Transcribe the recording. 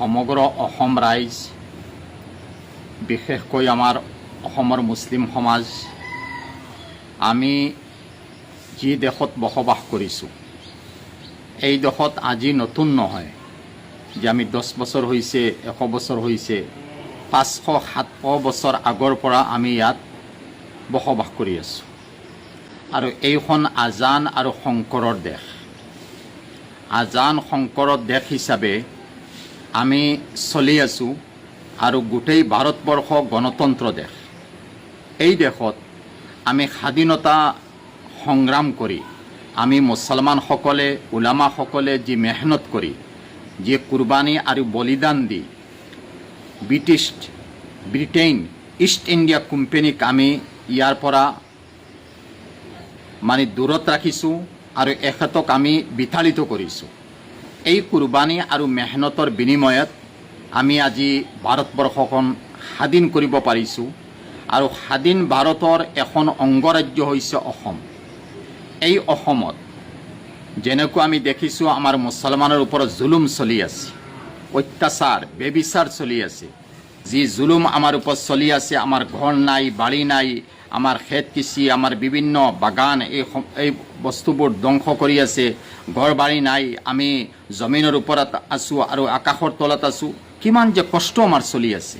সমগ্ৰ অসম ৰাইজ, বিশেষকৈ আমাৰ অসমৰ মুছলিম সমাজ, আমি যি দেশত বসবাস কৰিছোঁ, এই দেশত আজি নতুন নহয় যে আমি 10 বছৰ হৈছে, 100 বছৰ হৈছে, 500-700 বছৰ আগৰ পৰা আমি ইয়াত বসবাস কৰি আছোঁ। আৰু এইখন আজান আৰু শংকৰৰ দেশ। আজান শংকৰৰ দেশ হিচাপে আমি চলি আছোঁ আৰু গোটেই ভাৰতবৰ্ষ গণতন্ত্ৰ দেশ। এই দেশত আমি স্বাধীনতা সংগ্ৰাম কৰি, আমি মুছলমানসকলে, উলামাসকলে যি মেহনত কৰি, যি কুৰবানী আৰু বলিদান দি ব্ৰিটেইন ইষ্ট ইণ্ডিয়া কোম্পানীক আমি ইয়াৰ পৰা দূৰত ৰাখিছোঁ আৰু এখেতক আমি বিতাড়িত কৰিছোঁ। এই কুৰবানী আৰু মেহনতৰ বিনিময়ত আমি আজি ভাৰতবৰ্ষখন স্বাধীন কৰিব পাৰিছোঁ আৰু স্বাধীন ভাৰতৰ এখন অংগৰাজ্য হৈছে অসম। এই অসমত যেনেকৈ আমি দেখিছোঁ, আমাৰ মুছলমানৰ ওপৰত জুলুম চলি আছে, অত্যাচাৰ, বেবিচাৰ চলি আছে। যি জুলুম আমাৰ ওপৰত চলি আছে, আমাৰ ঘৰ নাই, বাৰী নাই, আমাৰ খেত কৃষি, আমাৰ বিভিন্ন বাগান, এই বস্তুবোৰ ধ্বংস কৰি আছে। ঘৰ বাৰী নাই, আমি জমিনৰ ওপৰত আছোঁ আৰু আকাশৰ তলত আছোঁ। কিমান যে কষ্ট আমাৰ চলি আছে।